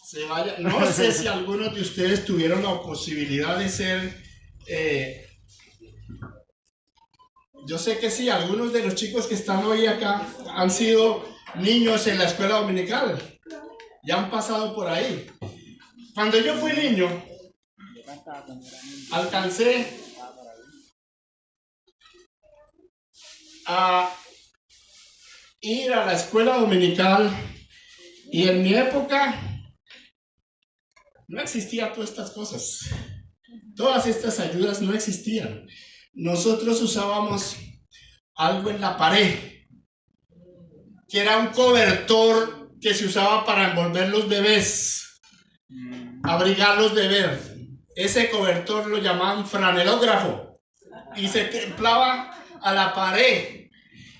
se vaya. No sé si algunos de ustedes tuvieron la posibilidad de ser, yo sé que sí, algunos de los chicos que están hoy acá han sido niños en la escuela dominical, ya han pasado por ahí. Cuando yo fui niño, alcancé a ir a la escuela dominical y en mi época no existían todas estas cosas. Todas estas ayudas no existían. Nosotros usábamos algo en la pared, que era un cobertor que se usaba para envolver los bebés, abrigar los bebés. Ese cobertor lo llamaban franelógrafo y se templaba a la pared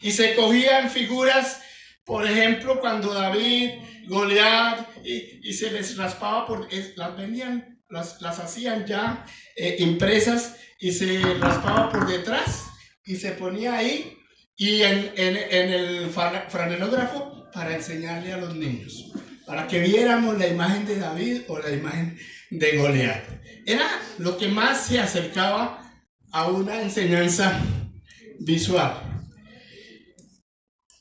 y se cogían figuras, por ejemplo, cuando David, Goliat, y se les raspaba, las vendían, las hacían ya impresas y se raspaba por detrás y se ponía ahí y en el franelógrafo para enseñarle a los niños, para que viéramos la imagen de David o la imagen de Goliat. Era lo que más se acercaba a una enseñanza visual.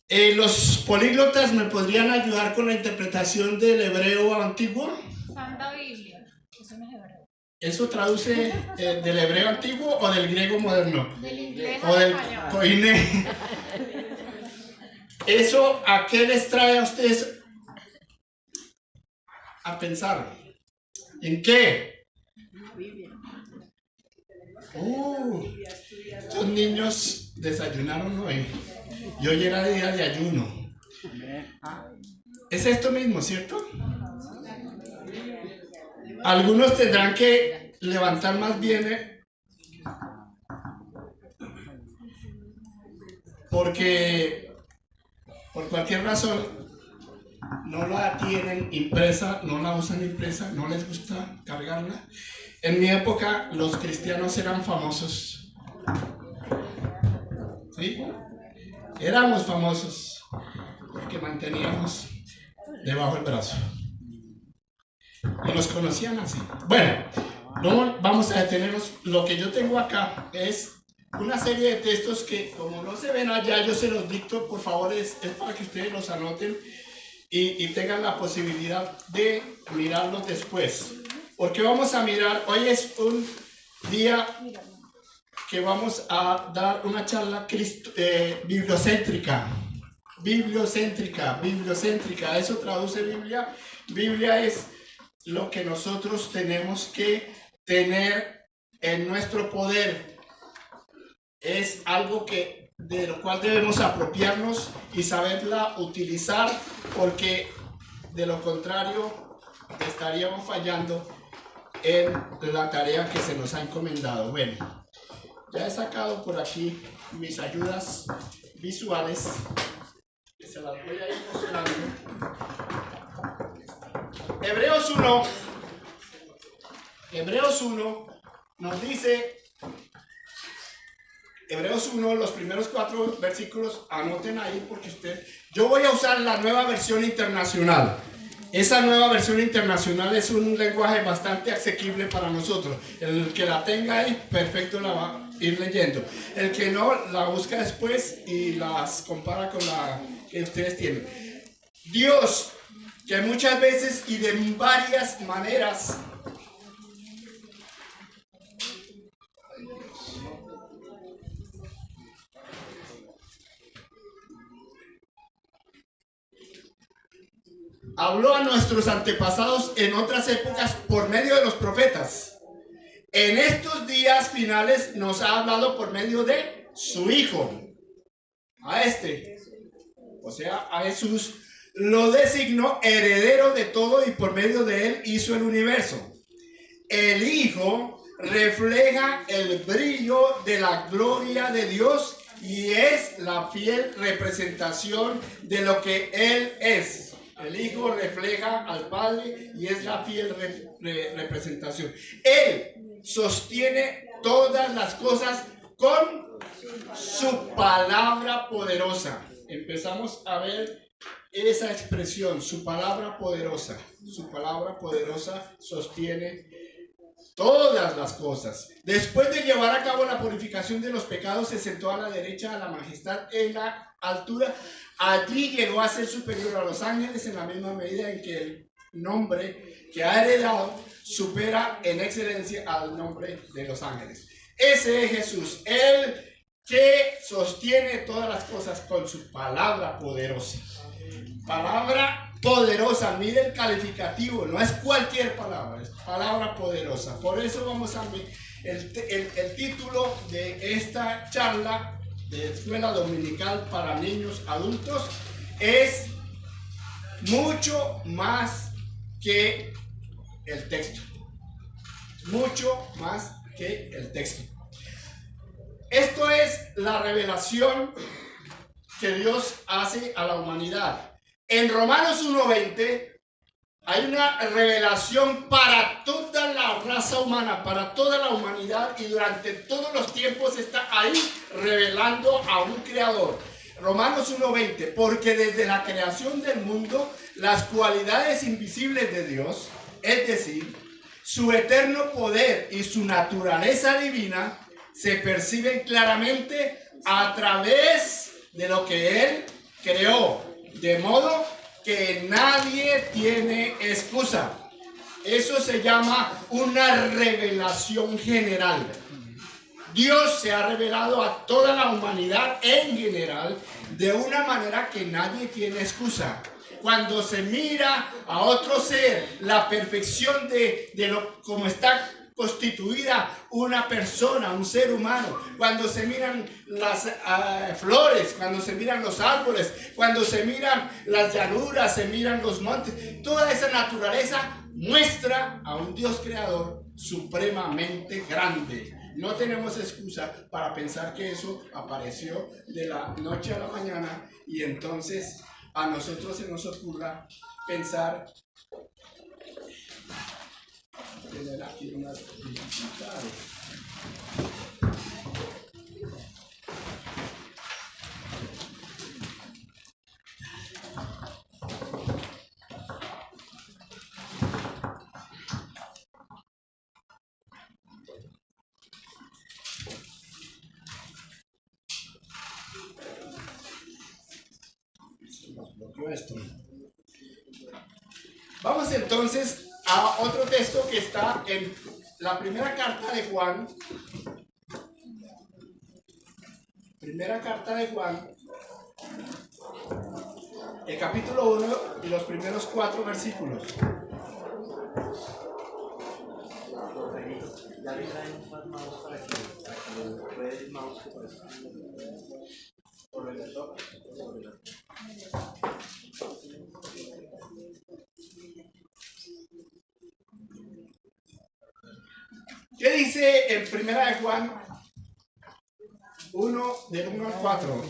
¿Los políglotas me podrían ayudar con la interpretación del hebreo antiguo? Santa Biblia, eso no es hebreo. ¿Eso traduce del hebreo antiguo o del griego moderno? Del inglés o del español. koiné. ¿Eso a qué les trae a ustedes a pensar? ¿En qué? Estos niños desayunaron hoy. Y hoy era día de ayuno. Es esto mismo, ¿cierto? Algunos tendrán que levantar más bien, porque por cualquier razón no la tienen impresa, no la usan impresa, no les gusta cargarla. En mi época los cristianos eran famosos. ¿Sí? Éramos famosos porque manteníamos debajo el brazo. Y nos conocían así. Bueno, no vamos a detenernos. Lo que yo tengo acá es una serie de textos que, como no se ven allá, yo se los dicto. Por favor, es para que ustedes los anoten y tengan la posibilidad de mirarlos después. Porque vamos a mirar, hoy es un día que vamos a dar una charla bibliocéntrica. Bibliocéntrica, eso traduce Biblia. Biblia es lo que nosotros tenemos que tener en nuestro poder. Es algo de lo cual debemos apropiarnos y saberla utilizar, porque de lo contrario estaríamos fallando en la tarea que se nos ha encomendado. Bueno, ya he sacado por aquí mis ayudas visuales, que se las voy a ir mostrando. Hebreos 1 nos dice, Hebreos 1, los primeros 4 versículos, anoten ahí porque yo voy a usar la nueva versión internacional. Esa nueva versión internacional es un lenguaje bastante asequible para nosotros. El que la tenga ahí, perfecto, la va a ir leyendo. El que no, la busca después y las compara con la que ustedes tienen. Dios, que muchas veces y de varias maneras habló a nuestros antepasados en otras épocas por medio de los profetas. En estos días finales nos ha hablado por medio de su Hijo. O sea, a Jesús, lo designó heredero de todo y por medio de él hizo el universo. El Hijo refleja el brillo de la gloria de Dios y es la fiel representación de lo que Él es. El Hijo refleja al Padre y es la fiel representación. Él sostiene todas las cosas con su palabra poderosa. Empezamos a ver esa expresión, su palabra poderosa sostiene todas las cosas. Después de llevar a cabo la purificación de los pecados, se sentó a la derecha de la majestad en la altura. Allí llegó a ser superior a los ángeles en la misma medida en que el nombre que ha heredado supera en excelencia al nombre de los ángeles. Ese es Jesús, el que sostiene todas las cosas con su palabra poderosa. Palabra poderosa, mire el calificativo, no es cualquier palabra, es palabra poderosa. Por eso vamos a ver el título de esta charla de escuela dominical para niños adultos es mucho más que el texto. Mucho más que el texto. Esto es la revelación que Dios hace a la humanidad. En Romanos 1:20 hay una revelación para toda la raza humana, para toda la humanidad, y durante todos los tiempos está ahí revelando a un creador. Romanos 1:20, porque desde la creación del mundo las cualidades invisibles de Dios, es decir, su eterno poder y su naturaleza divina, se perciben claramente a través de lo que Él creó, de modo que nadie tiene excusa. Eso se llama una revelación general. Dios se ha revelado a toda la humanidad en general de una manera que nadie tiene excusa. Cuando se mira a otro ser, la perfección de como está constituida una persona, un ser humano, cuando se miran las flores, cuando se miran los árboles, cuando se miran las llanuras, se miran los montes, toda esa naturaleza muestra a un Dios creador supremamente grande. No tenemos excusa para pensar que eso apareció de la noche a la mañana y entonces a nosotros se nos ocurra pensar tener aquí unas dificultades. Se nos bloqueó esto. Vamos entonces a otro texto que está en la primera carta de Juan. Primera carta de Juan, el capítulo 1 y los primeros 4 versículos. Ya le traemos más mouse para que pueda el mouse que por eso. Por el toque. ¿Qué dice en primera de Juan 1, del 1 al 4?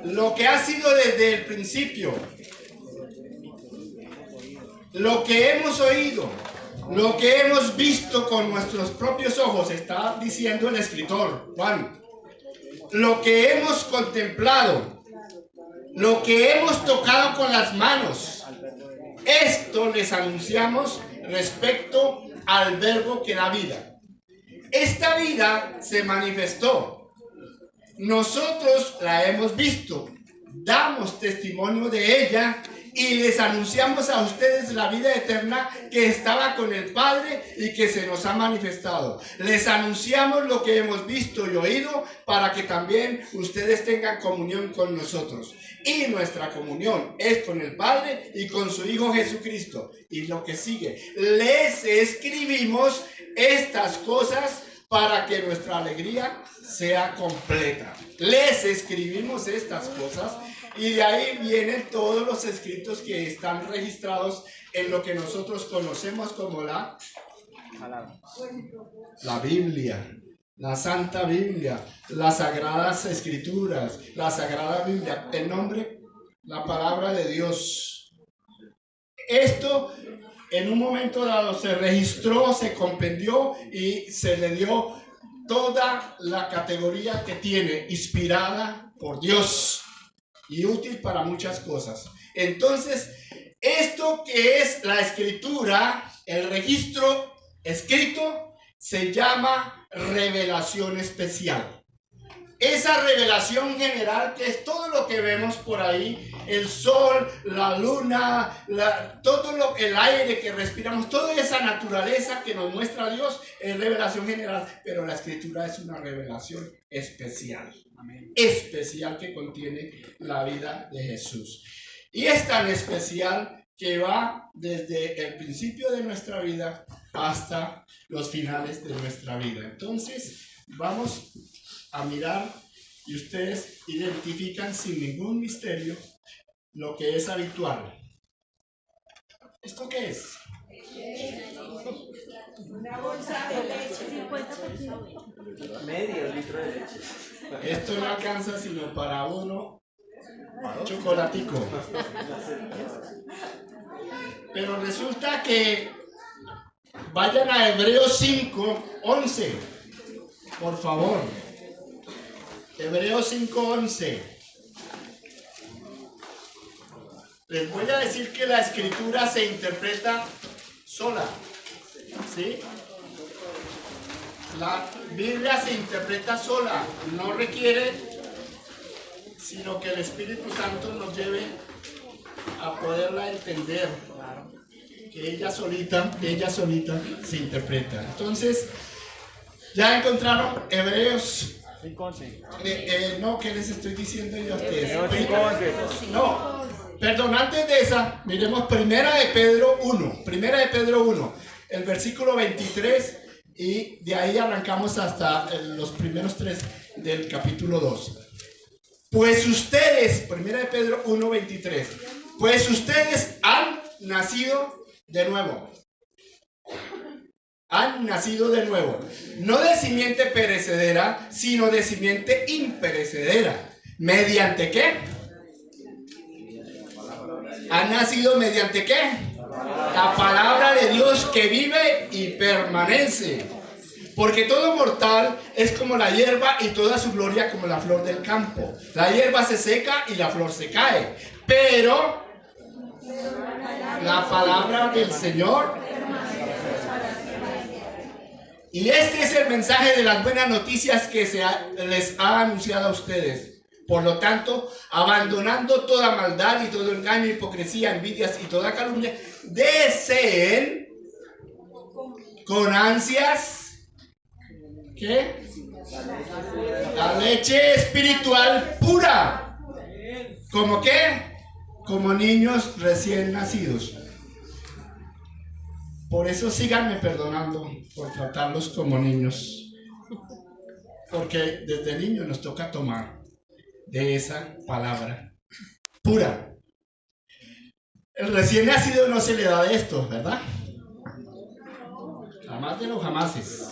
Lo que ha sido desde el principio, lo que hemos oído, lo que hemos visto con nuestros propios ojos, está diciendo el escritor Juan. Lo que hemos contemplado, lo que hemos tocado con las manos, esto les anunciamos respecto al verbo que da vida. Esta vida se manifestó. Nosotros la hemos visto, damos testimonio de ella y les anunciamos a ustedes la vida eterna que estaba con el Padre y que se nos ha manifestado. Les anunciamos lo que hemos visto y oído para que también ustedes tengan comunión con nosotros. Y nuestra comunión es con el Padre y con su Hijo Jesucristo. Y lo que sigue, les escribimos estas cosas para que nuestra alegría sea completa. Les escribimos estas cosas y de ahí vienen todos los escritos que están registrados en lo que nosotros conocemos como la Biblia, la Santa Biblia, las Sagradas Escrituras, la Sagrada Biblia, el nombre, la palabra de Dios. Esto en un momento dado se registró, se compendió y se le dio toda la categoría que tiene, inspirada por Dios. y útil para muchas cosas. Entonces, esto que es la escritura, el registro escrito, se llama revelación especial. Esa revelación general, que es todo lo que vemos por ahí, el sol, la luna, el aire que respiramos, toda esa naturaleza que nos muestra Dios es revelación general, pero la escritura es una revelación especial. Amén. Especial, que contiene la vida de Jesús. Y es tan especial que va desde el principio de nuestra vida hasta los finales de nuestra vida. Entonces, vamos a mirar y ustedes identifican sin ningún misterio lo que es habitual. ¿Esto qué es? Una bolsa de leche. Medio litro de leche. Esto no alcanza sino para uno chocolatico. Pero resulta que vayan a Hebreos 5:11, por favor. Hebreos 5:11. Les voy a decir que la escritura se interpreta sola, ¿sí? La Biblia se interpreta sola, no requiere sino que el Espíritu Santo nos lleve a poderla entender, que ella solita se interpreta. Entonces, ¿ya encontraron Hebreos 5:11? No, ¿qué les estoy diciendo yo a ustedes? No, perdón, antes de esa, miremos Primera de Pedro 1, el versículo 23, y de ahí arrancamos hasta los primeros 3 del capítulo 2. Pues ustedes, Primera de Pedro 1:23, pues ustedes han nacido de nuevo. Han nacido de nuevo, no de simiente perecedera, sino de simiente imperecedera. ¿Mediante qué? ¿Han nacido mediante qué? La palabra de Dios, que vive y permanece. Porque todo mortal es como la hierba, y toda su gloria como la flor del campo. La hierba se seca y la flor se cae, pero la palabra del Señor. Y este es el mensaje de las buenas noticias que les ha anunciado a ustedes. Por lo tanto, abandonando toda maldad y todo engaño, hipocresía, envidias y toda calumnia, deseen con ansias, ¿qué? La leche espiritual pura. ¿Cómo qué? Como niños recién nacidos. Por eso síganme perdonando por tratarlos como niños, porque desde niños nos toca tomar de esa palabra pura. El recién nacido no se le da de esto, ¿verdad? Jamás de los jamases.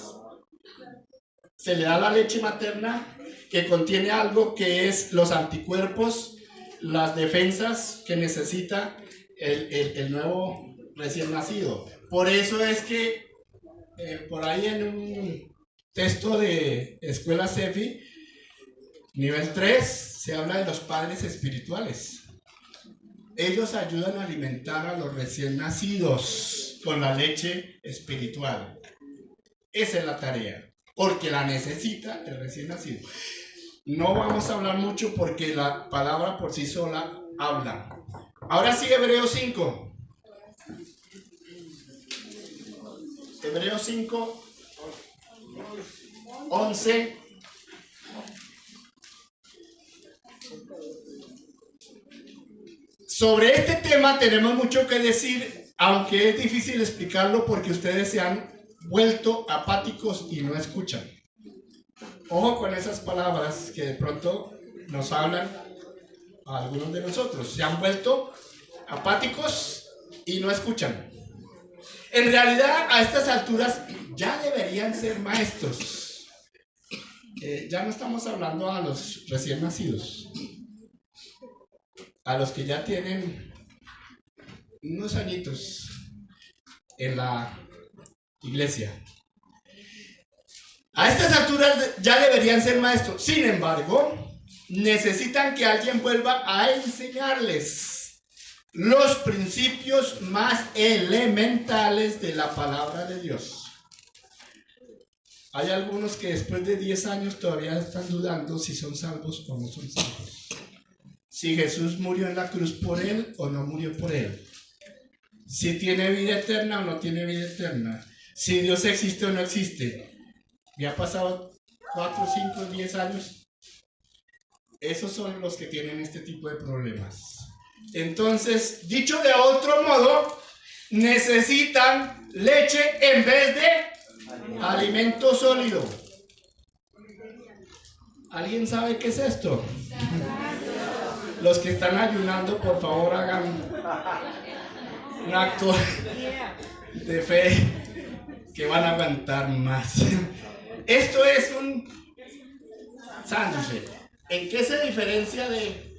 Se le da la leche materna, que contiene algo que es los anticuerpos, las defensas que necesita el nuevo recién nacido. Por eso es que por ahí en un texto de Escuela CEFI, nivel 3, se habla de los padres espirituales. Ellos ayudan a alimentar a los recién nacidos con la leche espiritual. Esa es la tarea, porque la necesita el recién nacido. No vamos a hablar mucho porque la palabra por sí sola habla. Ahora sí, Hebreos 5. Hebreos 5, 11. Sobre este tema tenemos mucho que decir, aunque es difícil explicarlo porque ustedes se han vuelto apáticos y no escuchan. Ojo con esas palabras que de pronto nos hablan a algunos de nosotros. Se han vuelto apáticos y no escuchan. En realidad, a estas alturas ya deberían ser maestros. Ya no estamos hablando a los recién nacidos, a los que ya tienen unos añitos en la iglesia. A estas alturas ya deberían ser maestros. Sin embargo, necesitan que alguien vuelva a enseñarles los principios más elementales de la palabra de Dios. Hay algunos que después de 10 años todavía están dudando si son salvos o no son salvos. Si Jesús murió en la cruz por él o no murió por él. Si tiene vida eterna o no tiene vida eterna. Si Dios existe o no existe. Ya ha pasado 4, 5, 10 años. Esos son los que tienen este tipo de problemas. Entonces, dicho de otro modo, necesitan leche en vez de alimento sólido. ¿Alguien sabe qué es esto? Los que están ayunando, por favor, hagan un acto de fe que van a aguantar más. Esto es un sándwich. ¿En qué se diferencia de...?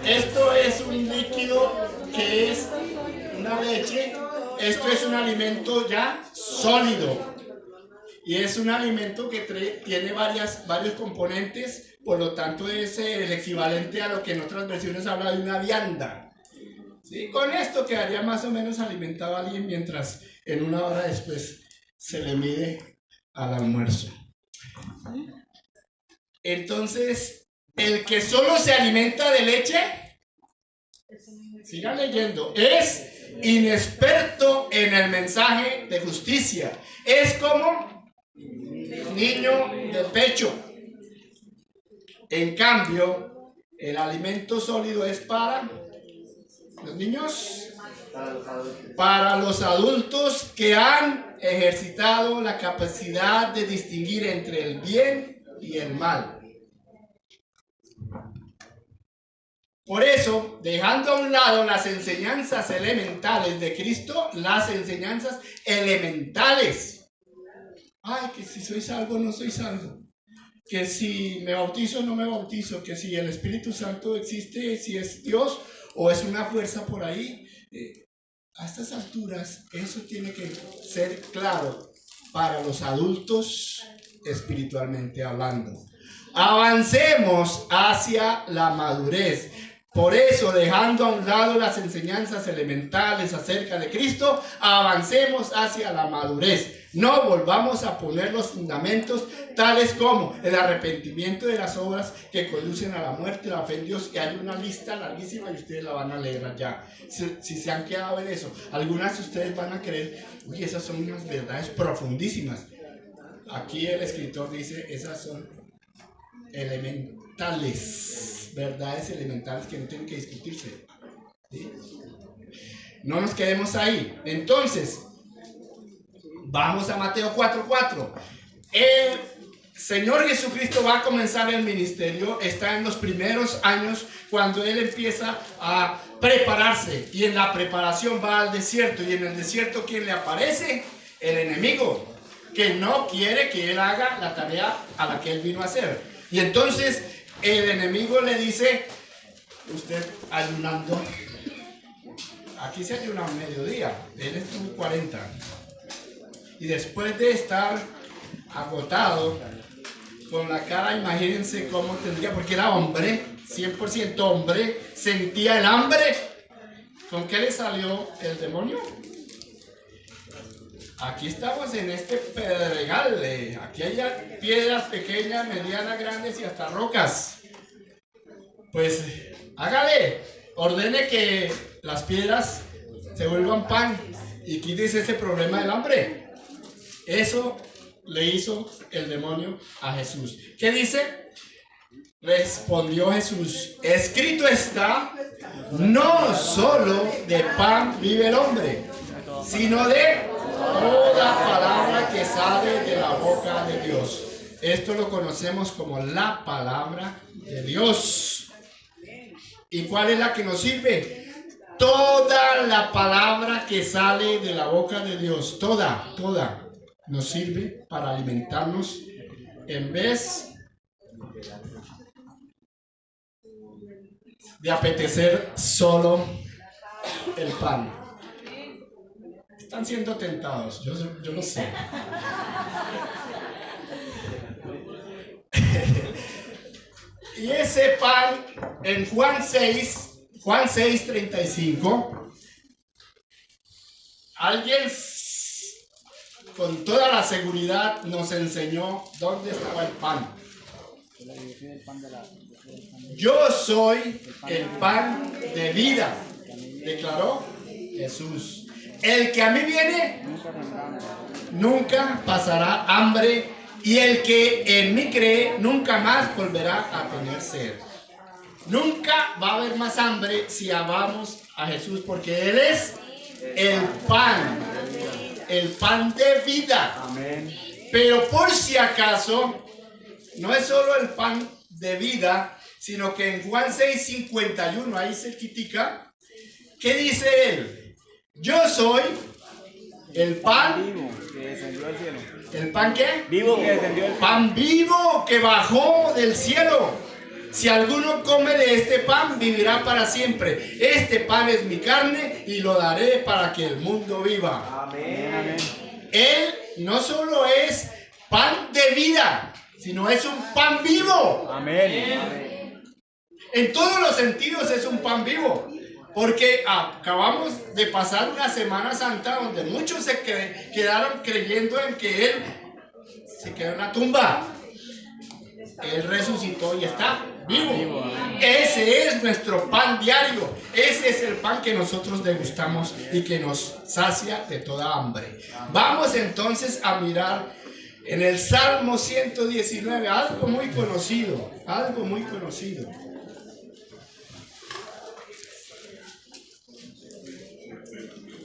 Esto es un líquido que es una leche. Esto es un alimento ya sólido. Y es un alimento que tiene varios componentes. Por lo tanto es el equivalente a lo que en otras versiones habla de una vianda. ¿Sí? Con esto quedaría más o menos alimentado a alguien mientras en una hora después se le mide al almuerzo. Entonces, el que solo se alimenta de leche, sigan leyendo, es inexperto en el mensaje de justicia. Es como niño de pecho. En cambio, el alimento sólido es para los niños, para los adultos que han ejercitado la capacidad de distinguir entre el bien y el mal. Por eso, dejando a un lado las enseñanzas elementales de Cristo, las enseñanzas elementales. Ay, que si soy salvo o no soy salvo. Que si me bautizo o no me bautizo. Que si el Espíritu Santo existe, si es Dios o es una fuerza por ahí. A estas alturas, eso tiene que ser claro para los adultos espiritualmente hablando. Avancemos hacia la madurez. Por eso, dejando a un lado las enseñanzas elementales acerca de Cristo, avancemos hacia la madurez. No volvamos a poner los fundamentos tales como el arrepentimiento de las obras que conducen a la muerte, la fe en Dios, y hay una lista larguísima y ustedes la van a leer allá. Si se han quedado en eso, algunas de ustedes van a creer, uy, esas son unas verdades profundísimas. Aquí el escritor dice, esas son elementales, verdades elementales que no tienen que discutirse. ¿Sí? No nos quedemos ahí. Entonces, vamos a Mateo 4:4. El Señor Jesucristo va a comenzar el ministerio, está en los primeros años cuando Él empieza a prepararse, y en la preparación va al desierto, y en el desierto ¿quién le aparece? El enemigo, que no quiere que Él haga la tarea a la que Él vino a hacer. Y entonces el enemigo le dice, usted ayunando, aquí se ayuna a mediodía, Él estuvo 40. Y después de estar agotado, con la cara, imagínense cómo tendría, porque era hombre, 100% hombre, sentía el hambre. ¿Con qué le salió el demonio? Aquí estamos en este pedregal, aquí hay piedras pequeñas, medianas, grandes y hasta rocas. Pues hágale, ordene que las piedras se vuelvan pan y quítese ese problema del hambre. Eso le hizo el demonio a Jesús. ¿Qué dice? Respondió Jesús, escrito está, no solo de pan vive el hombre, sino de toda palabra que sale de la boca de Dios. Esto lo conocemos como la palabra de Dios. ¿Y cuál es la que nos sirve? Toda la palabra que sale de la boca de Dios, toda nos sirve para alimentarnos en vez de apetecer solo el pan. Están siendo tentados, yo lo sé. Y ese pan en Juan 6:35, alguien con toda la seguridad nos enseñó dónde estaba el pan. Yo soy el pan de vida, declaró Jesús. El que a mí viene nunca pasará hambre, y el que en mí cree nunca más volverá a tener sed. Nunca va a haber más hambre si amamos a Jesús, porque Él es el pan de vida. Amén. Pero por si acaso, no es solo el pan de vida, sino que en Juan 6:51, ahí cerquitica, ¿qué dice Él? Yo soy el pan Vivo, que descendió al cielo. ¿El pan qué? Vivo, que descendió al cielo. Pan vivo que bajó del cielo. Si alguno come de este pan, vivirá para siempre. Este pan es mi carne y lo daré para que el mundo viva. Amén. Amén. Él no solo es pan de vida, sino es un pan vivo. Amén. En todos los sentidos es un pan vivo. Porque acabamos de pasar una Semana Santa donde muchos se quedaron creyendo en que Él se quedó en la tumba. Él resucitó y está vivo. Ese es nuestro pan diario. Ese es el pan que nosotros degustamos y que nos sacia de toda hambre. Vamos entonces a mirar en el Salmo 119, algo muy conocido, algo muy conocido.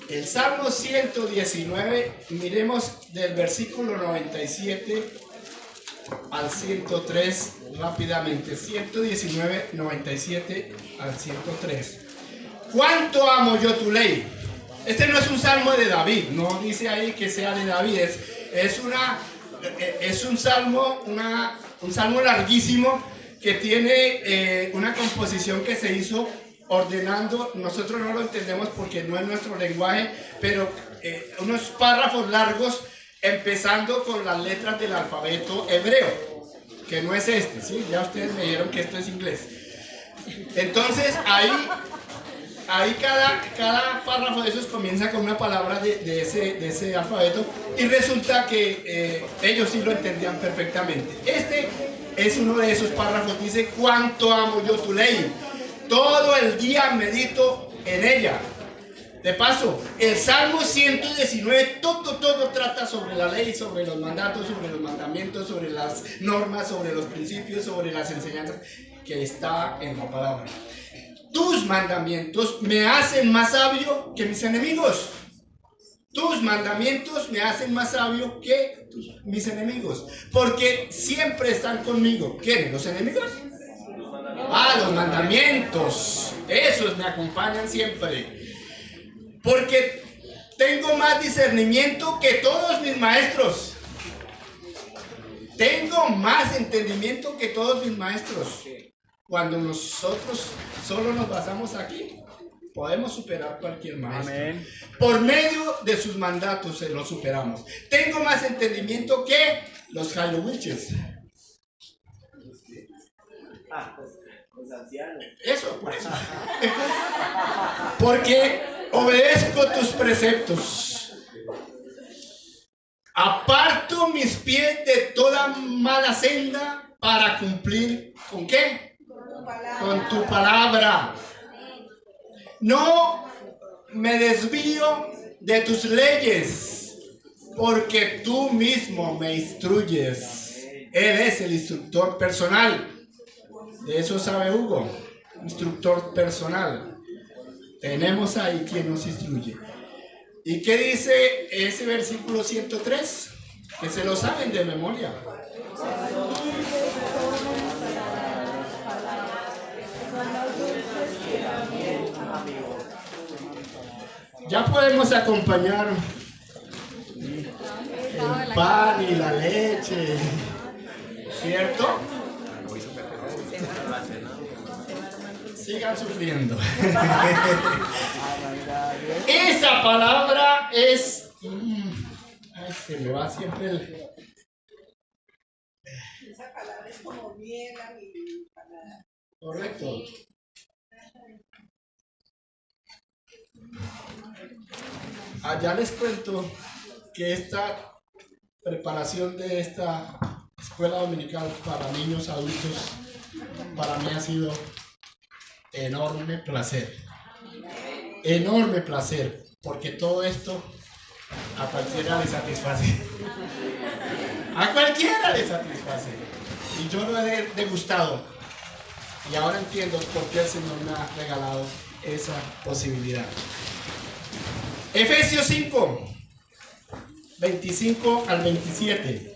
El Salmo 119, miremos del versículo 97 al 103 rápidamente. 119, 97 al 103. ¿Cuánto amo yo tu ley? Este no es un salmo de David, no dice ahí que sea de David, es un salmo, un salmo larguísimo que tiene una composición que se hizo ordenando. Nosotros no lo entendemos porque no es nuestro lenguaje, pero unos párrafos largos empezando con las letras del alfabeto hebreo, que no es este, ¿sí? Ya ustedes me dijeron que esto es inglés. Entonces ahí cada párrafo de esos comienza con una palabra de ese alfabeto, y resulta que ellos sí lo entendían perfectamente. Este es uno de esos párrafos, dice: cuánto amo yo tu ley, todo el día medito en ella. De paso, el Salmo 119, todo trata sobre la ley, sobre los mandatos, sobre los mandamientos, sobre las normas, sobre los principios, sobre las enseñanzas que está en la palabra. Tus mandamientos me hacen más sabio que mis enemigos. Tus mandamientos me hacen más sabio que mis enemigos, porque siempre están conmigo. ¿Quiénes? ¿Los enemigos? Los mandamientos, esos me acompañan siempre, porque tengo más discernimiento que todos mis maestros. Tengo más entendimiento que todos mis maestros. Cuando nosotros solo nos basamos aquí, podemos superar cualquier maestro. Amén. Por medio de sus mandatos se los superamos. Tengo más entendimiento que los Jairo Witches. Los ancianos. Eso, por eso. Porque obedezco tus preceptos. Aparto mis pies de toda mala senda para cumplir ¿con qué? Con tu palabra. No me desvío de tus leyes, porque tú mismo me instruyes. Él es el instructor personal. De eso sabe Hugo, instructor personal. Tenemos ahí quien nos instruye. ¿Y qué dice ese versículo 103? Que se lo saben de memoria. Ya podemos acompañar el pan y la leche, ¿cierto? Sigan sufriendo. Esa palabra es... Ay, se me va siempre Esa palabra es como miel a mi palabra. Correcto. Allá les cuento que esta preparación de esta escuela dominical para niños adultos para mí ha sido enorme placer. Enorme placer, porque todo esto a cualquiera le satisface. A cualquiera le satisface. Y yo lo he degustado. Y ahora entiendo por qué el Señor me ha regalado esa posibilidad. Efesios 5, 25 al 27.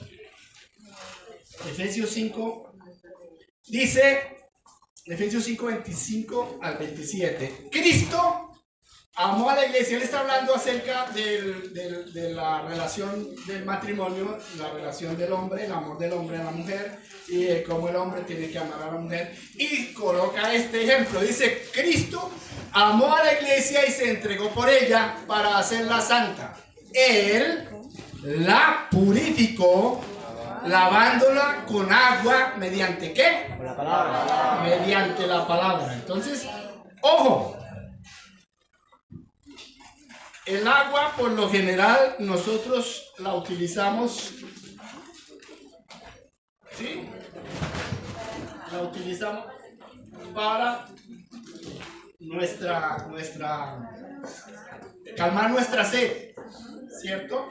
Efesios 5 dice, Efesios 5, 25 al 27. Cristo amó a la iglesia. Él está hablando acerca de la relación del matrimonio, la relación del hombre, el amor del hombre a la mujer y de cómo el hombre tiene que amar a la mujer. Y coloca este ejemplo. Dice, Cristo amó a la iglesia y se entregó por ella para hacerla santa. Él la purificó lavándola con agua mediante ¿qué? Con la palabra. Mediante la palabra. Entonces, ojo. El agua, por lo general, nosotros la utilizamos, ¿sí? La utilizamos para calmar nuestra sed, ¿cierto?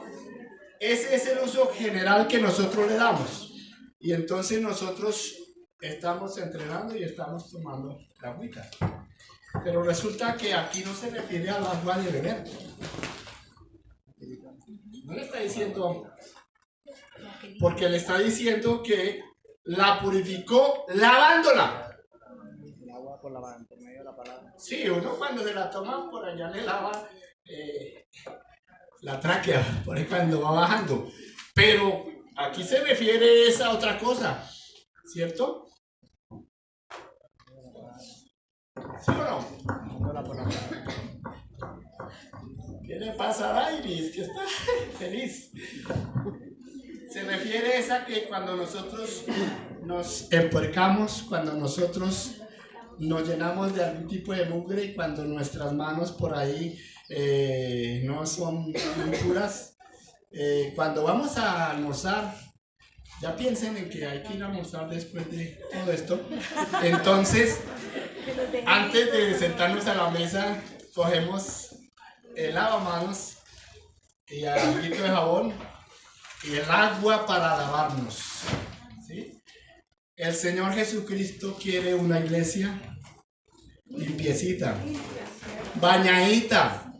Ese es el uso general que nosotros le damos. Y entonces nosotros estamos entrenando y estamos tomando la agüita. Pero resulta que aquí no se refiere al agua de beber. No le está diciendo, porque le está diciendo que la purificó lavándola. El agua por medio de la palabra. Sí, uno cuando se la toma por allá le lava la tráquea, por ahí cuando va bajando. Pero aquí se refiere a esa otra cosa, ¿cierto? ¿Sí o no? ¿Qué le pasa a Iris? Que está feliz. Se refiere a esa que cuando nosotros nos empuercamos, cuando nosotros nos llenamos de algún tipo de mugre y cuando nuestras manos por ahí no son muy puras. Cuando vamos a almorzar, ya piensen en que hay que ir a almorzar después de todo esto. Entonces, antes de sentarnos a la mesa, cogemos el lavamanos y un poquito de jabón y el agua para lavarnos, ¿sí? El Señor Jesucristo quiere una iglesia limpiecita, bañadita,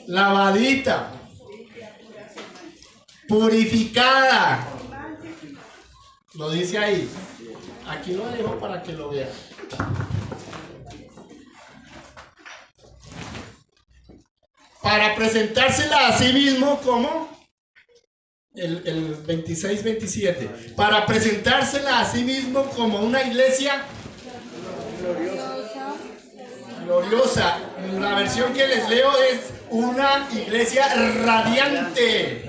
lavadita, purificada. Lo dice ahí. Aquí lo dejo para que lo vean. Para presentársela a sí mismo como el 26-27. Para presentársela a sí mismo como una iglesia gloriosa. La versión que les leo es una iglesia radiante.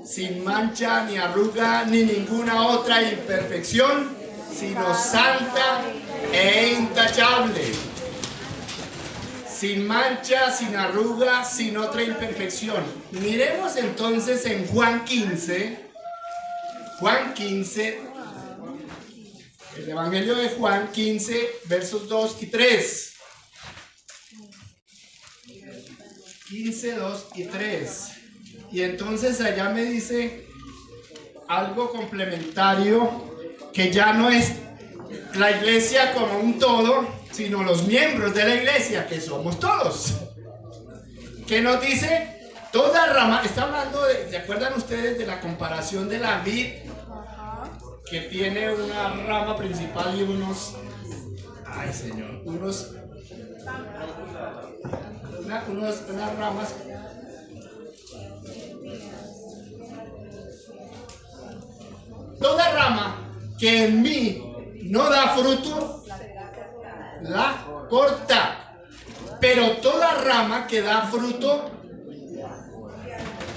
Sin mancha ni arruga ni ninguna otra imperfección, sino santa e intachable. Sin mancha, sin arruga, sin otra imperfección. Miremos entonces en Juan 15, el Evangelio de Juan 15, versos 2 y 3. 15, 2 y 3. Y entonces allá me dice algo complementario, que ya no es la iglesia como un todo, sino los miembros de la iglesia, que somos todos. ¿Qué nos dice? Toda rama, está hablando ¿se acuerdan ustedes de la comparación de la vid? Que tiene una rama principal y unas ramas. Toda rama que en mí no da fruto, la corta. Pero toda rama que da fruto,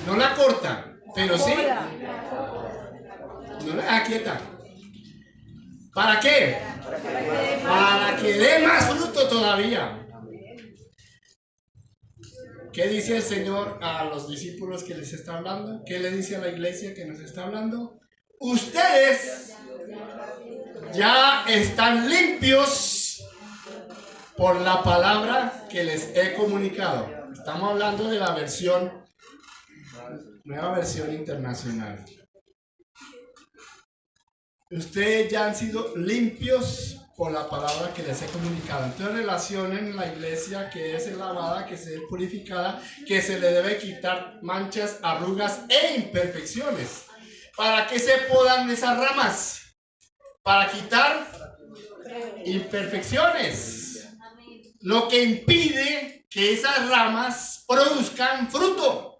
no la corta, pero sí No la deja quieta. ¿Para qué? Para que dé más fruto todavía. ¿Qué dice el Señor a los discípulos que les está hablando? ¿Qué le dice a la iglesia que nos está hablando? Ustedes ya están limpios por la palabra que les he comunicado. Estamos hablando de la nueva versión internacional. Ustedes ya han sido limpios por la palabra que les he comunicado. Entonces relacionen la iglesia que es lavada, que es purificada, que se le debe quitar manchas, arrugas e imperfecciones. ¿Para qué se podan esas ramas? Para quitar imperfecciones. Lo que impide que esas ramas produzcan fruto.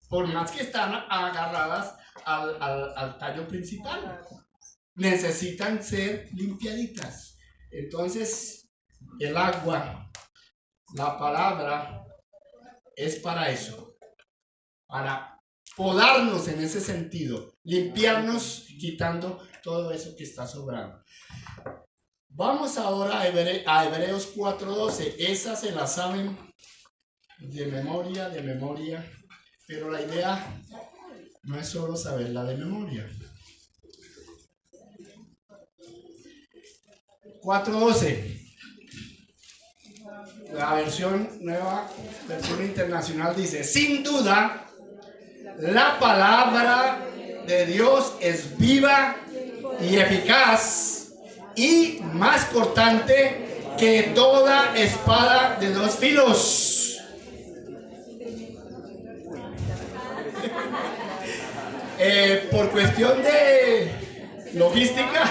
Por más que están agarradas al tallo principal. Necesitan ser limpiaditas. Entonces, el agua, la palabra, es para eso. Para podarnos en ese sentido. Limpiarnos quitando todo eso que está sobrando. Vamos ahora a Hebreos 4:12. Esa se la saben de memoria. Pero la idea no es solo saberla de memoria. 4:12. La nueva versión internacional dice: sin duda, la palabra de Dios es viva y eficaz y más cortante que toda espada de dos filos. Por cuestión de logística,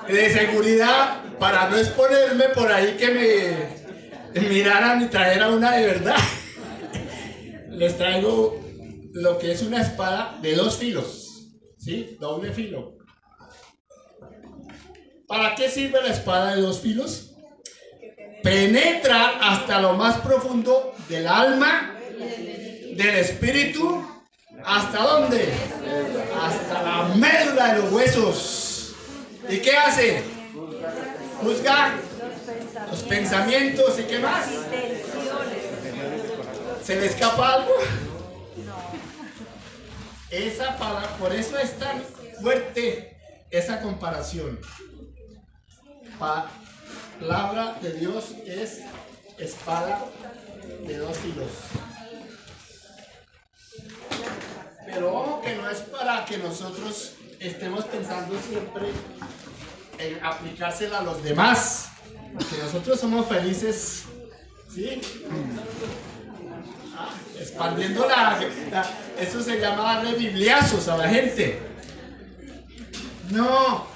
de seguridad, para no exponerme por ahí que me miraran y trajeran una de verdad, les traigo lo que es una espada de dos filos, ¿sí? Doble filo. ¿Para qué sirve la espada de dos filos? Penetra hasta lo más profundo del alma, del espíritu. ¿Hasta dónde? Hasta la médula de los huesos. ¿Y qué hace? Juzga los pensamientos. ¿Y qué más? ¿Se le escapa algo? Esa palabra, por eso es tan fuerte esa comparación. Palabra de Dios es espada de dos filos. Pero ojo, que no es para que nosotros estemos pensando siempre en aplicársela a los demás, que nosotros somos felices, ¿sí? Expandiendo eso se llama darle bibliazos a la gente. No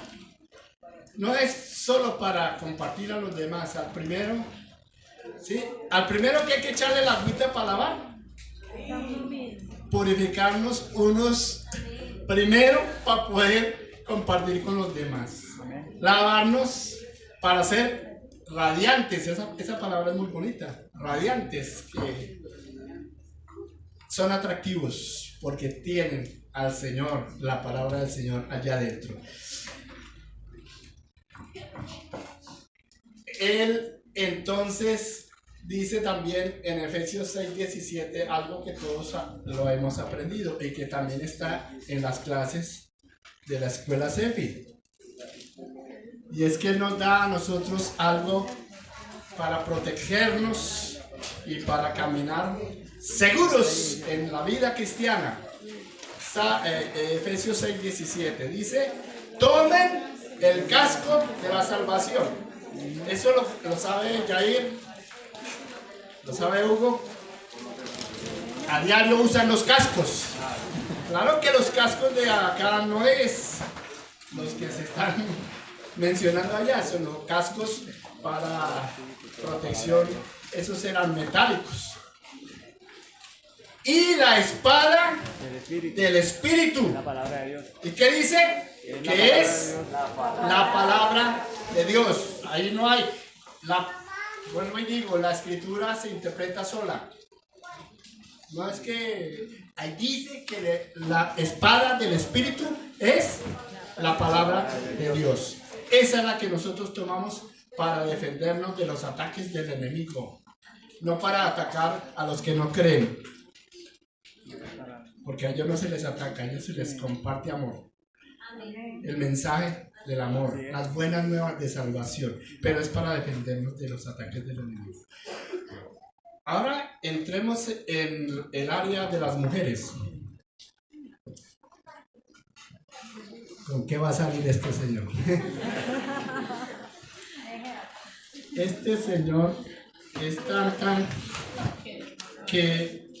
es solo para compartir a los demás. Al primero, ¿sí? Al primero que hay que echarle la agüita para lavar. Purificarnos unos primero para poder compartir con los demás. Lavarnos para ser radiantes. Esa palabra es muy bonita. Radiantes, que son atractivos porque tienen al Señor, la palabra del Señor allá adentro. Él entonces dice también en Efesios 6:17 algo que todos lo hemos aprendido y que también está en las clases de la escuela CEFI. Y es que Él nos da a nosotros algo para protegernos y para caminar seguros en la vida cristiana. Efesios 6:17 dice: tomen el casco de la salvación. Eso lo sabe Jair. ¿Lo sabe Hugo? A diario usan los cascos. Claro que los cascos de acá no es los que se están mencionando allá, son los cascos para protección, esos eran metálicos. Y la espada del Espíritu. La palabra de Dios. ¿Y qué dice? Que es la palabra de Dios. Ahí no hay vuelvo y digo, la escritura se interpreta sola. No es que Ahí dice que la espada del Espíritu es la palabra de Dios. Esa es la que nosotros tomamos para defendernos de los ataques del enemigo, no para atacar a los que no creen, porque a ellos no se les ataca, a ellos se les comparte amor, el mensaje del amor, las buenas nuevas de salvación, pero es para defendernos de los ataques del enemigo. Ahora entremos en el área de las mujeres. ¿Con qué va a salir este señor? Este señor es tan que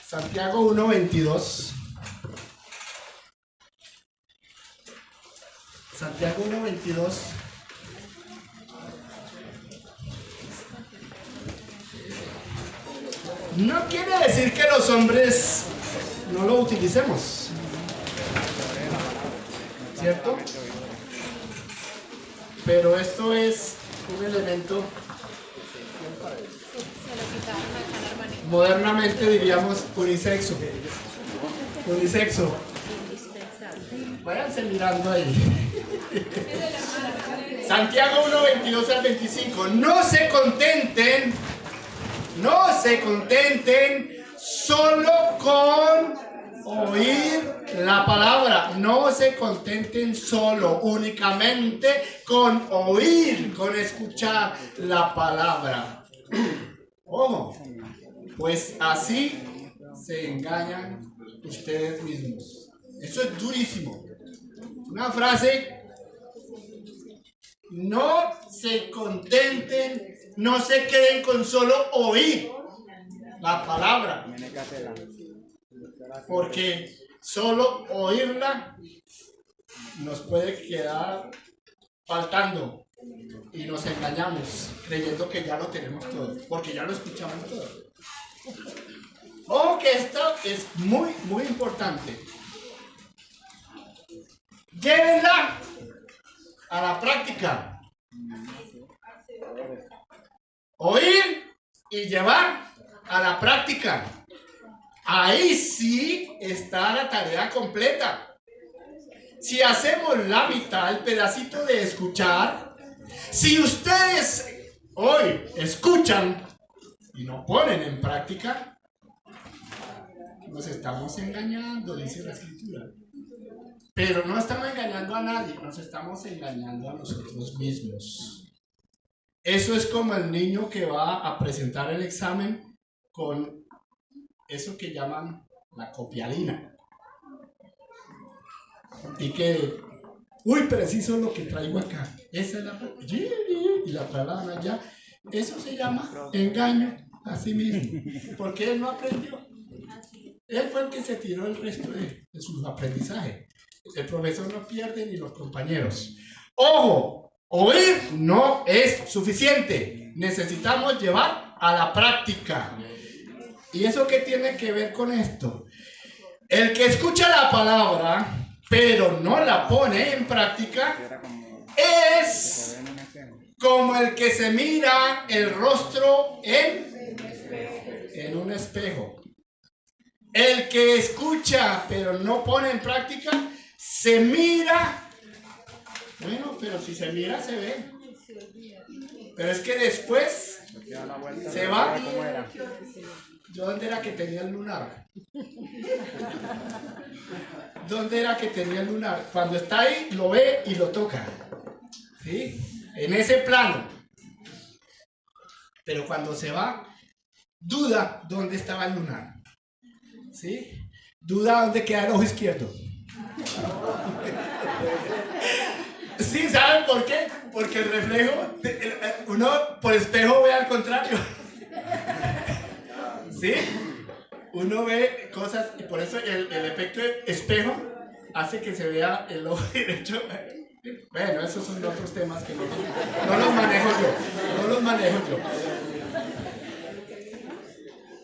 Santiago 1:22. Santiago 1:22. No quiere decir que los hombres no lo utilicemos, ¿cierto? Pero esto es un elemento, modernamente diríamos unisexo. Unisexo. Váyanse mirando ahí. Santiago 1:22 al 25. No se contenten solo con oír la palabra. No se contenten solo, únicamente con oír, con escuchar la palabra. Ojo, pues así se engañan ustedes mismos. Eso es durísimo. Una frase: no se contenten, no se queden con solo oír la palabra, porque solo oírla nos puede quedar faltando y nos engañamos creyendo que ya lo tenemos todo, porque ya lo escuchamos todo. Ojo que esto es muy, muy importante. Llévenla a la práctica. Oír y llevar a la práctica. Ahí sí está la tarea completa. Si hacemos la mitad, el pedacito de escuchar, si ustedes hoy escuchan y no ponen en práctica, nos estamos engañando, dice la Escritura. Pero no estamos engañando a nadie, nos estamos engañando a nosotros mismos. Eso es como el niño que va a presentar el examen con eso que llaman la copialina. Y que, uy, preciso lo que traigo acá. Esa es la... Y la trasladan allá. Eso se llama engaño a sí mismo. Porque él no aprendió. Él fue el que se tiró el resto de sus aprendizajes. El profesor no pierde ni los compañeros. ¡Ojo! Oír no es suficiente. Necesitamos llevar a la práctica. ¿Y eso qué tiene que ver con esto? El que escucha la palabra, pero no la pone en práctica, es como el que se mira el rostro en un espejo. El que escucha, pero no pone en práctica, se mira. Bueno, pero si se mira, se ve. Pero es que después se va. ¿Yo dónde era que tenía el lunar? ¿Dónde era que tenía el lunar? Cuando está ahí, lo ve y lo toca. ¿Sí? En ese plano. Pero cuando se va, duda dónde estaba el lunar. ¿Sí? Duda dónde queda el ojo izquierdo. ¿Sí? ¿Saben por qué? Porque el reflejo, uno por espejo ve al contrario. ¿Sí? Uno ve cosas y por eso el efecto de espejo hace que se vea el ojo derecho. Bueno, esos son otros temas que no los manejo yo. No los manejo yo.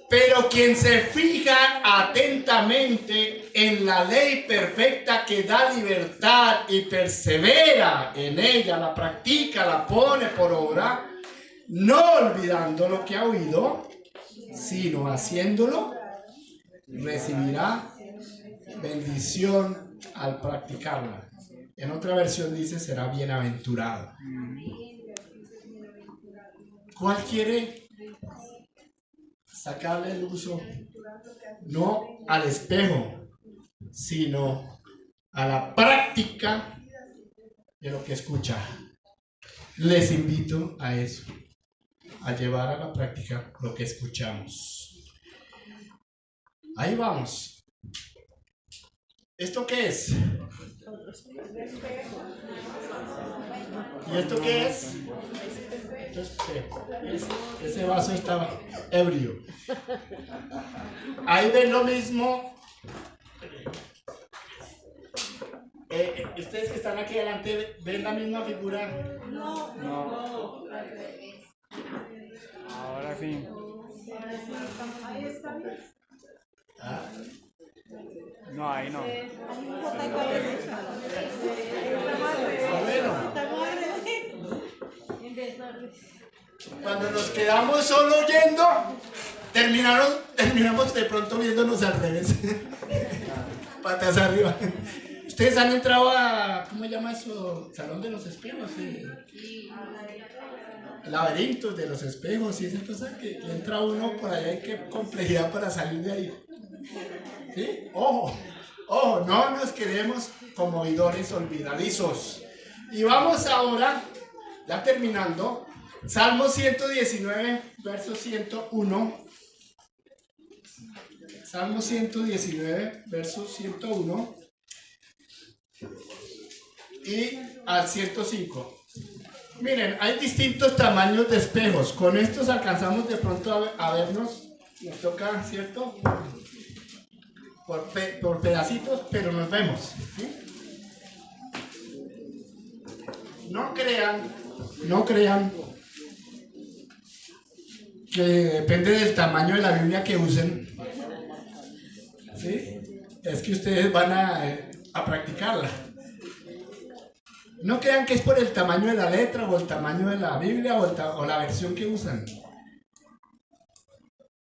Pero quien se fija atentamente en la ley perfecta que da libertad y persevera en ella, la practica, la pone por obra, no olvidando lo que ha oído, sino haciéndolo, recibirá bendición al practicarla. En otra versión dice será bienaventurado. ¿Cuál quiere sacarle el uso? No al espejo, sino a la práctica de lo que escucha. Les invito a eso, a llevar a la práctica lo que escuchamos. Ahí vamos. ¿Esto qué es? ¿Y esto qué es? Ese vaso estaba ebrio. Ahí ven lo mismo. Ustedes que están aquí adelante, ¿ven la misma figura? No. Ahora sí. ¿Ah? No, ahí no. Bueno, cuando nos quedamos solo oyendo, terminamos de pronto viéndonos al revés. Patas arriba. Ustedes han entrado a, ¿cómo se llama eso? Salón de los espejos. Laberintos de los espejos y esas cosas que entra uno por allá y qué complejidad para salir de ahí. ¿Sí? Ojo, no nos quedemos como oidores olvidadizos. Y vamos ahora, ya terminando, Salmo 119, verso 101. Salmo 119, verso 101 y al 105. Miren, hay distintos tamaños de espejos. Con estos alcanzamos de pronto a vernos. Nos toca, ¿cierto? Por pedacitos, pero nos vemos. ¿Sí? No crean que depende del tamaño de la Biblia que usen. ¿Sí? Es que ustedes van a practicarla. No crean que es por el tamaño de la letra o el tamaño de la Biblia o la versión que usan.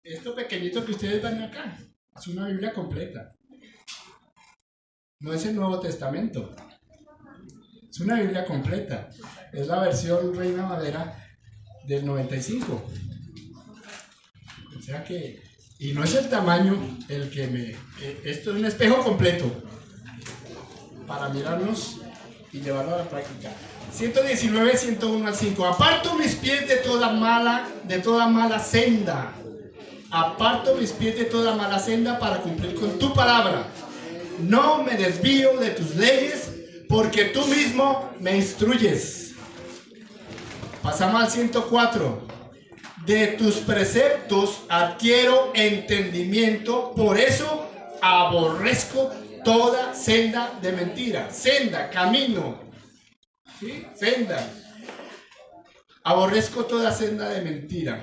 Esto pequeñito que ustedes ven acá es una Biblia completa. No es el Nuevo Testamento. Es una Biblia completa. Es la versión Reina Valera del 95. O sea que... Y no es el tamaño el que me... esto es un espejo completo para mirarnos y llevarlo a la práctica. 119, 101 al 5. Aparto mis pies de toda mala senda. Aparto mis pies de toda mala senda para cumplir con tu palabra. No me desvío de tus leyes, porque tú mismo me instruyes. Pasamos al 104. De tus preceptos adquiero entendimiento, por eso aborrezco toda senda de mentira. Senda, camino. ¿Sí? Senda. Aborrezco toda senda de mentira.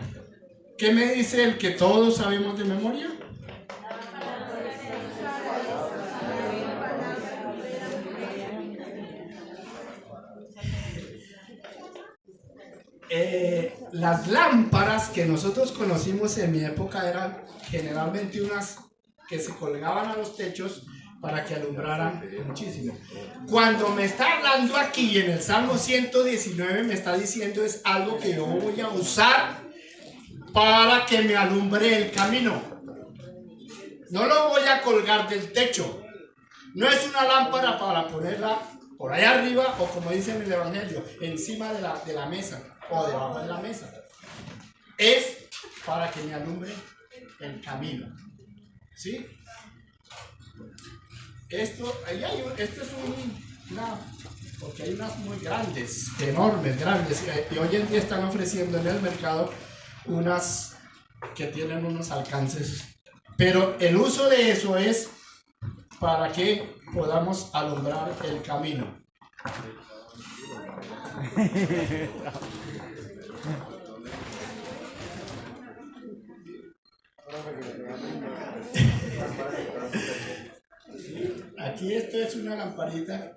¿Qué me dice el que todos sabemos de memoria? Las lámparas que nosotros conocimos en mi época eran generalmente unas que se colgaban a los techos para que alumbraran muchísimo. Cuando me está hablando aquí en el Salmo 119, me está diciendo es algo que yo voy a usar para que me alumbre el camino. No lo voy a colgar del techo. No es una lámpara para ponerla por allá arriba o, como dice en el Evangelio, encima de la mesa o debajo de la mesa. Es para que me alumbre el camino. ¿Sí? Esto es porque hay unas muy grandes, enormes, grandes, y hoy en día están ofreciendo en el mercado unas que tienen unos alcances, pero el uso de eso es para que podamos alumbrar el camino. Aquí esto es una lamparita.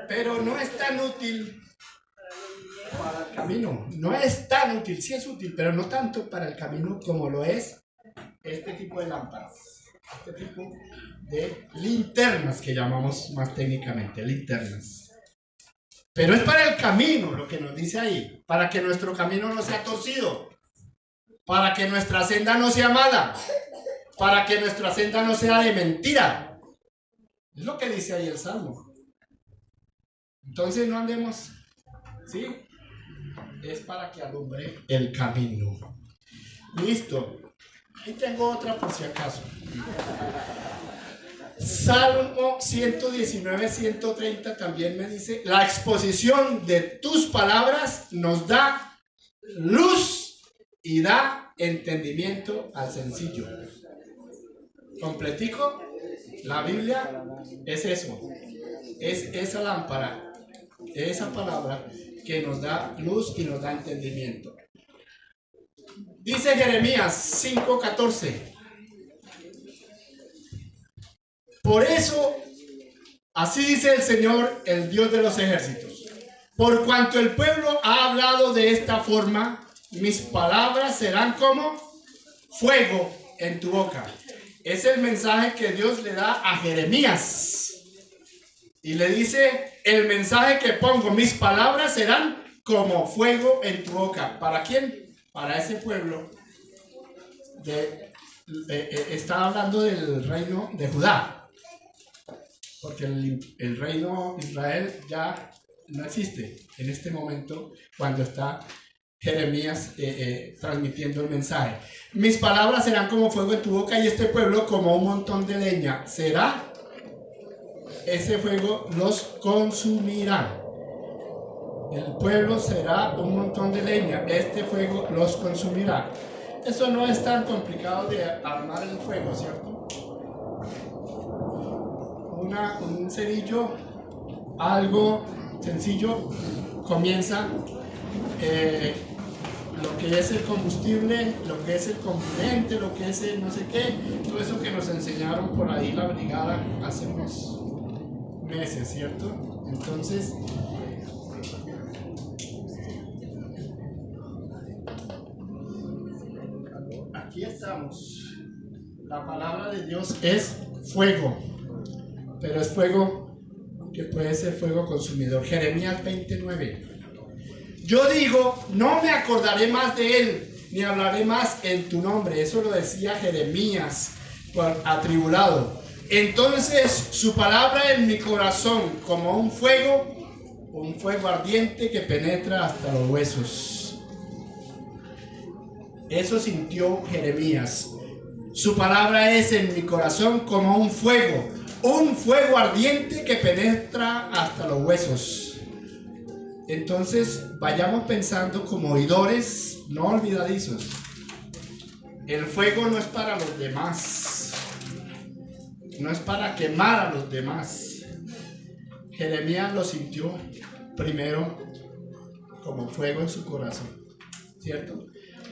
Pero no es tan útil para camino. No es tan útil, sí es útil, pero no tanto para el camino como lo es este tipo de lámparas. Este tipo de linternas que llamamos más técnicamente, linternas. Pero es para el camino lo que nos dice ahí, para que nuestro camino no sea torcido, para que nuestra senda no sea mala, para que nuestra senda no sea de mentira. Es lo que dice ahí el Salmo. Entonces no andemos, ¿sí? Es para que alumbre el camino. Listo. Ahí tengo otra por si acaso. Salmo 119, 130 también me dice: la exposición de tus palabras nos da luz y da entendimiento al sencillo. Completico, la Biblia es eso, es esa lámpara, esa palabra que nos da luz y nos da entendimiento. Dice Jeremías 5:14. Por eso, así dice el Señor, el Dios de los ejércitos: por cuanto el pueblo ha hablado de esta forma, mis palabras serán como fuego en tu boca. Es el mensaje que Dios le da a Jeremías. Y le dice: el mensaje que pongo, mis palabras serán como fuego en tu boca. ¿Para quién? Para ese pueblo. Está hablando del reino de Judá. Porque el reino de Israel ya no existe en este momento cuando está Jeremías transmitiendo el mensaje. Mis palabras serán como fuego en tu boca y este pueblo como un montón de leña. Será, ese fuego los consumirá. El pueblo será un montón de leña, este fuego los consumirá. Eso no es tan complicado de armar el fuego, ¿cierto? Un cerillo, algo sencillo, comienza lo que es el combustible, lo que es el componente, lo que es el no sé qué, todo eso que nos enseñaron por ahí la brigada hace unos meses, ¿cierto? Entonces, aquí estamos. La palabra de Dios es fuego, pero es fuego que puede ser fuego consumidor. Jeremías 29. Yo digo, no me acordaré más de él, ni hablaré más en tu nombre. Eso lo decía Jeremías, atribulado. Entonces su palabra en mi corazón como un fuego ardiente que penetra hasta los huesos. Eso sintió Jeremías. Su palabra es en mi corazón como un fuego ardiente que penetra hasta los huesos. Entonces vayamos pensando como oidores, no olvidadizos. El fuego no es para los demás, no es para quemar a los demás. Jeremías lo sintió primero como fuego en su corazón, ¿cierto?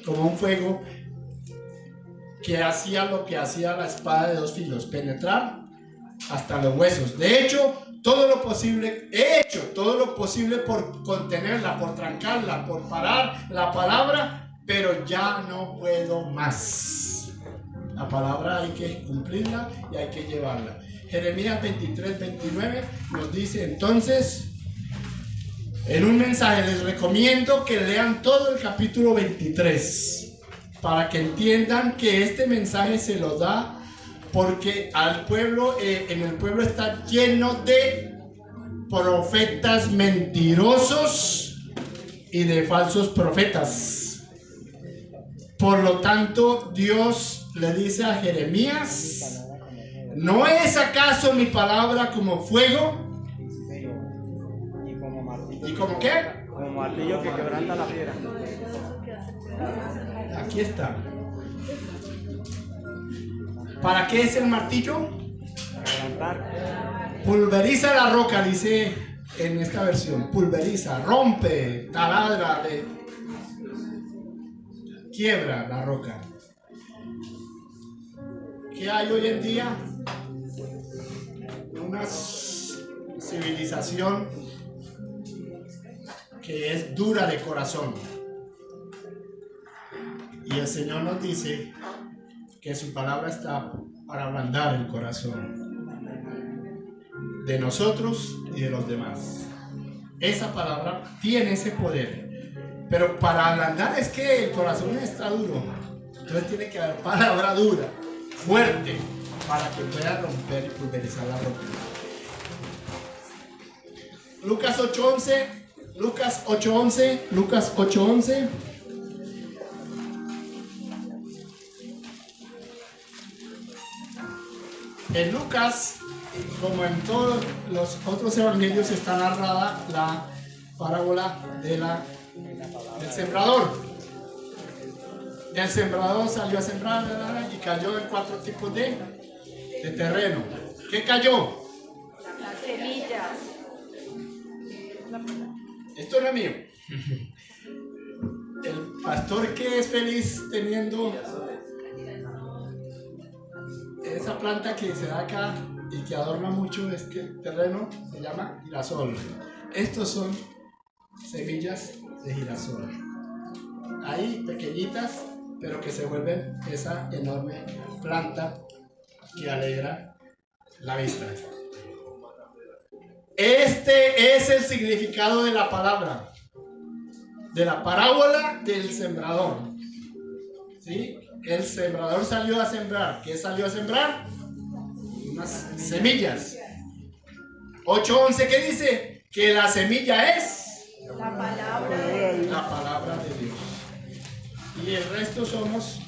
Como un fuego que hacía lo que hacía la espada de dos filos, penetrar hasta los huesos. De hecho, he hecho todo lo posible por contenerla, por trancarla, por parar la palabra, pero ya no puedo más. La palabra hay que cumplirla y hay que llevarla. Jeremías 23, 29 nos dice entonces, en un mensaje les recomiendo que lean todo el capítulo 23 para que entiendan que este mensaje se lo da porque al pueblo, en el pueblo está lleno de profetas mentirosos y de falsos profetas. Por lo tanto, Dios le dice a Jeremías: ¿no es acaso mi palabra como fuego? ¿Y como qué? Como martillo que quebranta la piedra. Aquí está. ¿Para qué es el martillo? Pulveriza la roca, dice en esta versión. Pulveriza, rompe, taladra, quiebra la roca. ¿Qué hay hoy en día? Una civilización que es dura de corazón. Y el Señor nos dice que su palabra está para ablandar el corazón de nosotros y de los demás. Esa palabra tiene ese poder. Pero para ablandar es que el corazón está duro. Entonces tiene que haber palabra dura, fuerte, para que pueda romper y pulverizar la roca. Lucas 8:11. Lucas 8:11. Lucas 8:11. En Lucas, como en todos los otros evangelios, está narrada la parábola del sembrador. El sembrador salió a sembrar y cayó en 4 tipos de terreno. ¿Qué cayó? Las semillas. Esto no es mío. El pastor que es feliz teniendo esa planta que se da acá y que adorna mucho este terreno se llama girasol. Estos son semillas de girasol. Ahí pequeñitas, pero que se vuelven esa enorme planta que alegra la vista. Este es el significado de la palabra, de la parábola del sembrador. ¿Sí? El sembrador salió a sembrar. ¿Qué salió a sembrar? Unas semillas. 8:11, ¿qué dice? Que la semilla es La palabra de Dios. Y el resto somos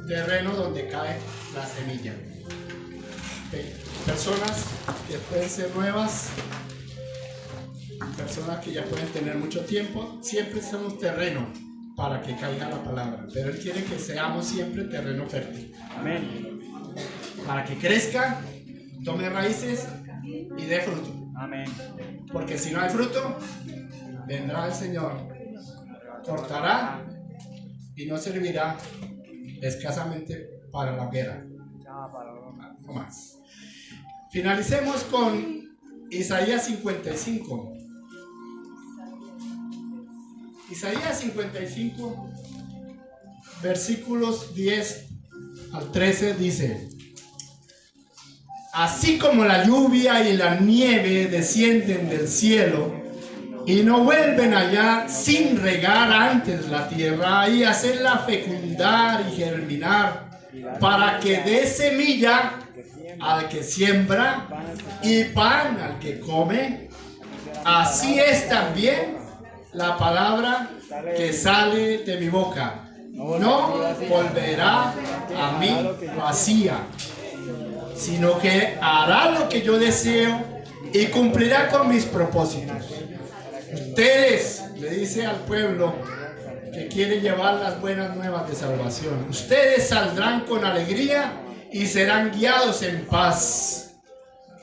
terreno donde cae la semilla. Personas que pueden ser nuevas, personas que ya pueden tener mucho tiempo, siempre somos terreno para que caiga la palabra, pero Él quiere que seamos siempre terreno fértil. Amén. Para que crezca, tome raíces y dé fruto. Amén. Porque si no hay fruto, vendrá el Señor, cortará y no servirá escasamente para la hoguera. No más. Finalicemos con Isaías 55. Isaías 55, versículos 10 al 13 dice: así como la lluvia y la nieve descienden del cielo y no vuelven allá sin regar antes la tierra y hacerla fecundar y germinar, para que dé semilla al que siembra y pan al que come, así es también la palabra que sale de mi boca. No volverá a mí vacía, sino que hará lo que yo deseo y cumplirá con mis propósitos. Ustedes, le dice al pueblo que quiere llevar las buenas nuevas de salvación, ustedes saldrán con alegría y serán guiados en paz.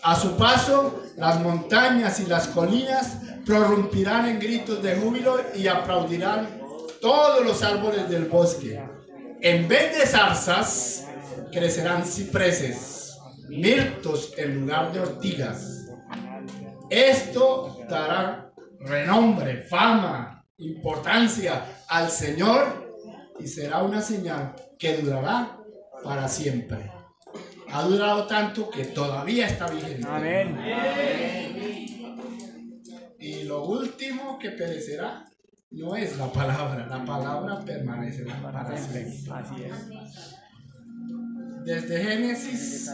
A su paso, las montañas y las colinas prorrumpirán en gritos de júbilo y aplaudirán todos los árboles del bosque. En vez de zarzas, crecerán cipreses, mirtos en lugar de ortigas. Esto dará renombre, fama, importancia al Señor y será una señal que durará para siempre. Ha durado tanto que todavía está vigente. Amén. Y lo último que perecerá no es la palabra permanecerá para siempre. Así es. Desde Génesis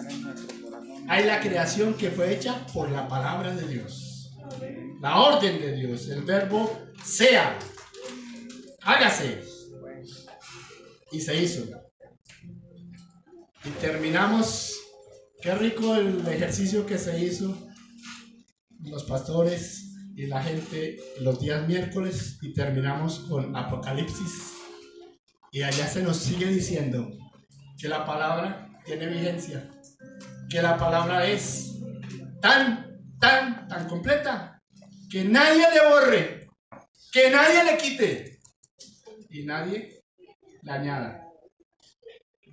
hay la creación que fue hecha por la palabra de Dios, la orden de Dios, el verbo sea, hágase, y se hizo. Y terminamos, qué rico el ejercicio que se hizo los pastores y la gente los días miércoles, y terminamos con Apocalipsis, y allá se nos sigue diciendo que la palabra tiene vigencia, que la palabra es tan completa que nadie le borre, que nadie le quite y nadie la añada.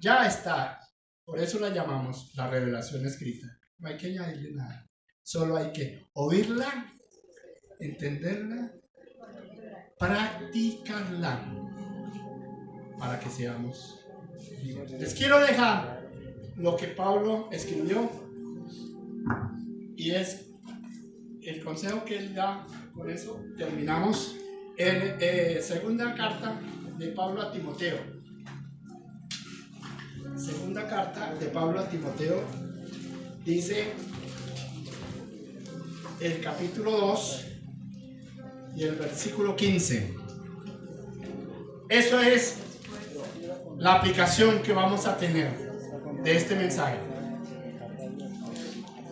Ya está. Por eso la llamamos la revelación escrita. No hay que añadirle nada. Solo hay que oírla, entenderla practicarla para que seamos. Les quiero dejar lo que Pablo escribió y es el consejo que él da. Con eso terminamos. En segunda carta de Pablo a Timoteo. Segunda carta de Pablo a Timoteo dice el capítulo 2 y el versículo 15. Eso es la aplicación que vamos a tener de este mensaje,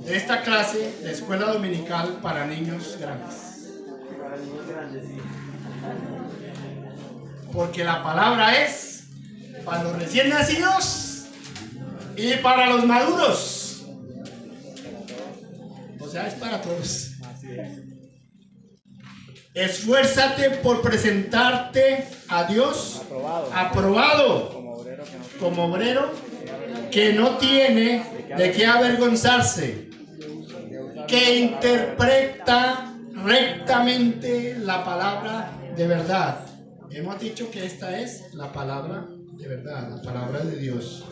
de esta clase de escuela dominical para niños grandes. Porque la palabra es para los recién nacidos y para los maduros. O sea, es para todos. Esfuérzate por presentarte a Dios aprobado como obrero que no tiene de qué avergonzarse, que interpreta rectamente la palabra de verdad. Hemos dicho que esta es la palabra de verdad, la palabra de Dios.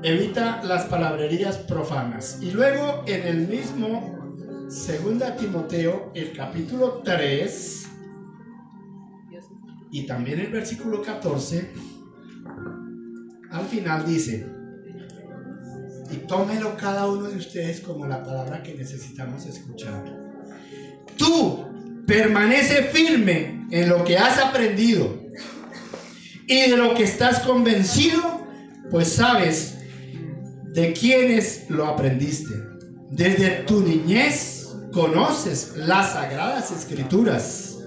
Evita las palabrerías profanas. Y luego en el mismo 2 Timoteo, el capítulo 3 y también el versículo 14, al final dice: y tómelo cada uno de ustedes como la palabra que necesitamos escuchar. Tú permanece firme en lo que has aprendido y de lo que estás convencido, pues sabes de quiénes lo aprendiste. Desde tu niñez conoces las sagradas escrituras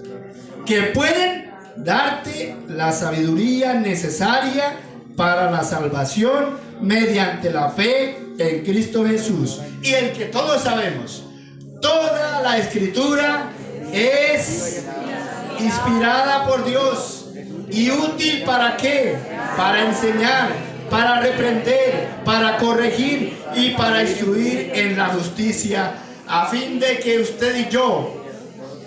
que pueden darte la sabiduría necesaria para la salvación mediante la fe en Cristo Jesús. Y el que todos sabemos, toda la escritura es inspirada por Dios y útil ¿para qué? Para enseñar, para reprender, para corregir y para instruir en la justicia, a fin de que usted y yo,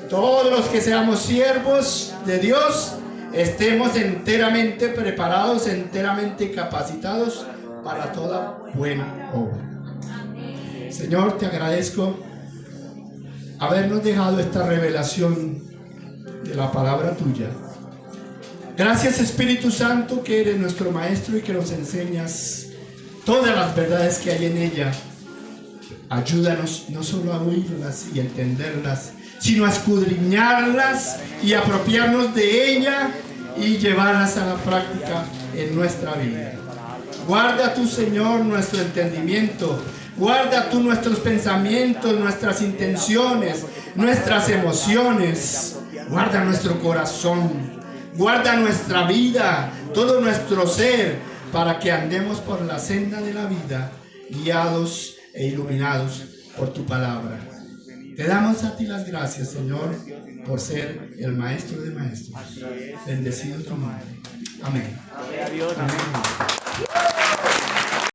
todos los que seamos siervos de Dios, estemos enteramente preparados, enteramente capacitados para toda buena obra. Señor, te agradezco habernos dejado esta revelación de la palabra tuya. Gracias, Espíritu Santo, que eres nuestro maestro y que nos enseñas todas las verdades que hay en ella. Ayúdanos no solo a oírlas y entenderlas, sino a escudriñarlas y apropiarnos de ella y llevarlas a la práctica en nuestra vida. Guarda tú, Señor, nuestro entendimiento. Guarda tú nuestros pensamientos, nuestras intenciones, nuestras emociones. Guarda nuestro corazón. Guarda nuestra vida, todo nuestro ser, para que andemos por la senda de la vida, guiados e iluminados por tu palabra. Te damos a ti las gracias, Señor, por ser el maestro de maestros. Bendecido tu nombre. Amén. Amén.